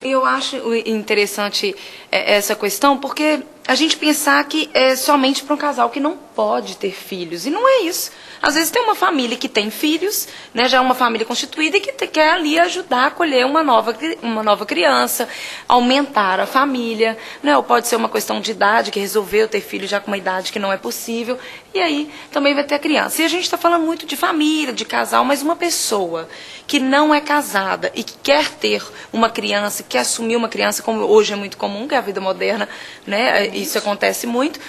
Eu acho interessante essa questão, porque a gente pensar que é somente para um casal que não pode ter filhos, e não é isso. Às vezes tem uma família que tem filhos, né, já é uma família constituída e que quer ali ajudar a acolher uma nova criança, aumentar a família, né, ou pode ser uma questão de idade, que resolveu ter filho já com uma idade que não é possível, e aí também vai ter a criança. E a gente está falando muito de família, de casal, mas uma pessoa que não é casada e que quer ter uma criança, quer assumir uma criança, como hoje é muito comum, que é a vida moderna, né, isso acontece muito,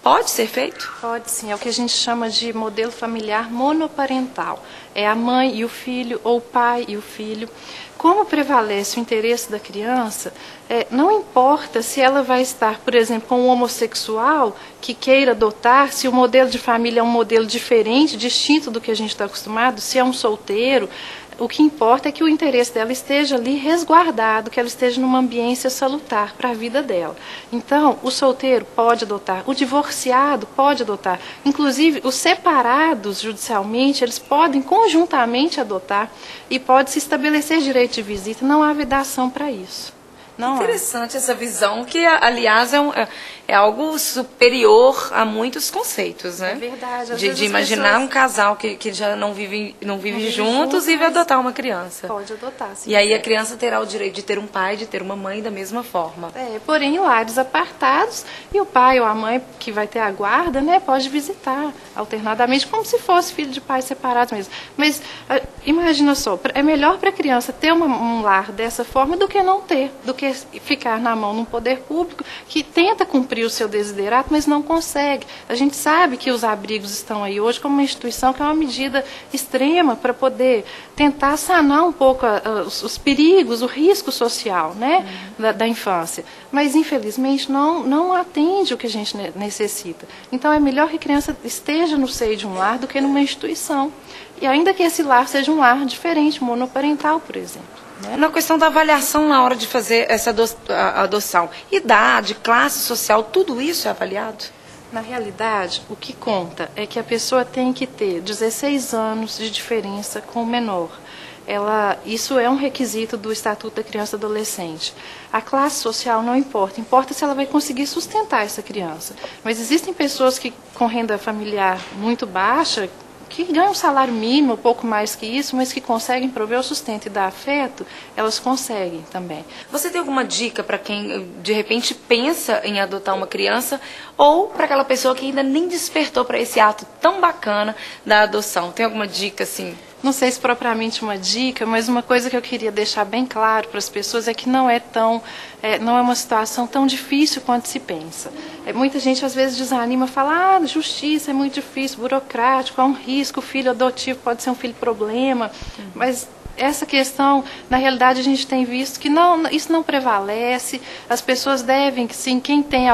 pode ser feito? Pode sim, é o que a gente chama de modelo familiar monoparental. É a mãe e o filho, ou o pai e o filho. Como prevalece o interesse da criança, não importa se ela vai estar, por exemplo, com um homossexual que queira adotar, se o modelo de família é um modelo diferente, distinto do que a gente está acostumado, se é um solteiro. O que importa é que o interesse dela esteja ali resguardado, que ela esteja numa ambiência salutar para a vida dela. Então, o solteiro pode adotar, o divorciado pode adotar. Inclusive, os separados judicialmente, eles podem conjuntamente adotar e pode se estabelecer direito de visita. Não há vedação para isso. Não interessante essa visão, que, aliás, é algo superior a muitos conceitos, né? É verdade. De imaginar um casal que já não vive juntos e vai adotar uma criança. Pode adotar, sim. E aí a criança terá o direito de ter um pai, de ter uma mãe da mesma forma. Porém, em lares apartados, e o pai ou a mãe que vai ter a guarda, né, pode visitar alternadamente, como se fosse filho de pais separados mesmo. Mas imagina só, é melhor para a criança ter um lar dessa forma do que não ter, do que ficar na mão de um poder público que tenta cumprir o seu desiderato, mas não consegue. A gente sabe que os abrigos estão aí hoje como uma instituição que é uma medida extrema para poder tentar sanar um pouco os perigos, o risco social, né, da infância. Mas, infelizmente, não atende o que a gente necessita. Então, é melhor que a criança esteja no seio de um lar do que numa instituição. E ainda que esse lar seja um lar diferente, monoparental, por exemplo. Na questão da avaliação na hora de fazer essa adoção, idade, classe social, tudo isso é avaliado? Na realidade, o que conta é que a pessoa tem que ter 16 anos de diferença com o menor. Isso é um requisito do Estatuto da Criança e Adolescente. A classe social não importa, importa se ela vai conseguir sustentar essa criança. Mas existem pessoas que com renda familiar muito baixa, que ganham um salário mínimo, um pouco mais que isso, mas que conseguem prover o sustento e dar afeto, elas conseguem também. Você tem alguma dica para quem, de repente, pensa em adotar uma criança ou para aquela pessoa que ainda nem despertou para esse ato tão bacana da adoção? Tem alguma dica, assim? Não sei se propriamente uma dica, mas uma coisa que eu queria deixar bem claro para as pessoas é que não é uma situação tão difícil quanto se pensa. Muita gente às vezes desanima, fala, justiça é muito difícil, burocrático, há um risco, o filho adotivo pode ser um filho problema, mas essa questão, na realidade, a gente tem visto que isso não prevalece. As pessoas devem, sim, quem tem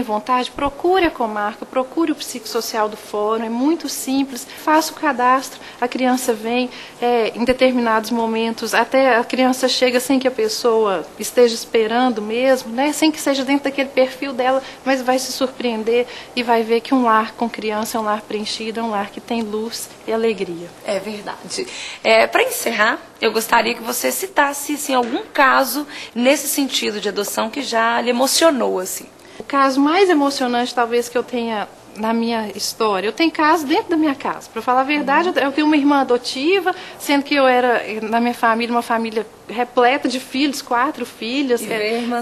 vontade, procure a comarca, procure o psicossocial do fórum, é muito simples, faça o cadastro, a criança vem, em determinados momentos, até a criança chega sem que a pessoa esteja esperando mesmo, né, sem que seja dentro daquele perfil dela, mas vai se surpreender e vai ver que um lar com criança é um lar preenchido, é um lar que tem luz e alegria. É verdade. Para encerrar, eu gostaria que você citasse assim, algum caso nesse sentido de adoção que já lhe emocionou, assim. O caso mais emocionante, talvez, que eu tenha na minha história, eu tenho casos dentro da minha casa. Para falar a verdade, eu tenho uma irmã adotiva, sendo que eu era, na minha família, uma família repleta de filhos, 4 filhas.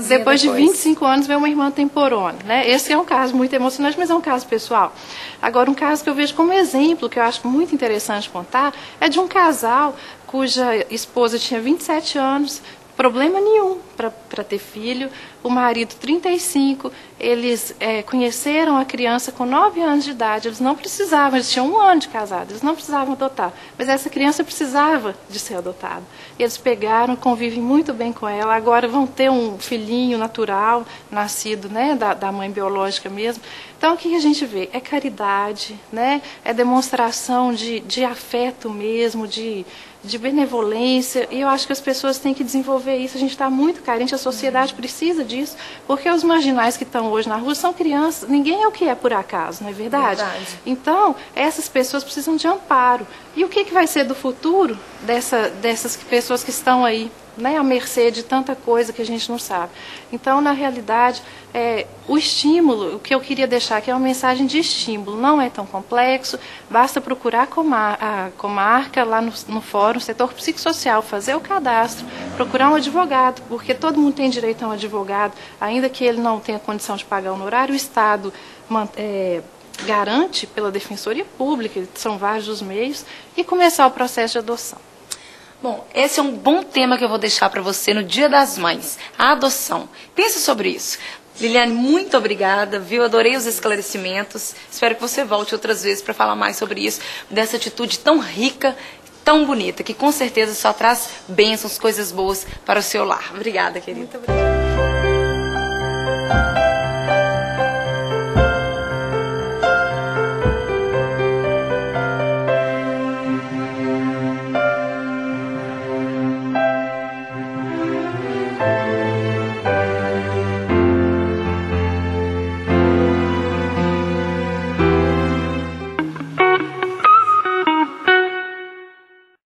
Depois de 25 anos, veio uma irmã temporona, né? Esse é um caso muito emocionante, mas é um caso pessoal. Agora, um caso que eu vejo como exemplo, que eu acho muito interessante contar, é de um casal cuja esposa tinha 27 anos, problema nenhum para ter filho, o marido 35, eles conheceram a criança com 9 anos de idade, eles não precisavam, eles tinham 1 ano de casado, eles não precisavam adotar, mas essa criança precisava de ser adotada. Eles pegaram, convivem muito bem com ela, agora vão ter um filhinho natural, nascido, né, da mãe biológica mesmo. Então, o que a gente vê? É caridade, né? É demonstração de afeto mesmo, de benevolência, e eu acho que as pessoas têm que desenvolver isso. A gente está muito carente, a sociedade precisa disso, porque os marginais que estão hoje na rua são crianças, ninguém é o que é por acaso, não é verdade? Então, essas pessoas precisam de amparo. E o que vai ser do futuro dessas pessoas que estão aí, né, à mercê de tanta coisa que a gente não sabe. Então, na realidade, o estímulo, o que eu queria deixar aqui é uma mensagem de estímulo, não é tão complexo, basta procurar a comarca lá no fórum, setor psicossocial, fazer o cadastro, procurar um advogado, porque todo mundo tem direito a um advogado, ainda que ele não tenha condição de pagar o honorário, o Estado garante pela Defensoria Pública, são vários os meios, e começar o processo de adoção. Bom, esse é um bom tema que eu vou deixar para você no Dia das Mães, a adoção. Pensa sobre isso. Liliane, muito obrigada, viu? Adorei os esclarecimentos. Espero que você volte outras vezes para falar mais sobre isso, dessa atitude tão rica, tão bonita, que com certeza só traz bênçãos, coisas boas para o seu lar. Obrigada, querida. Muito obrigada.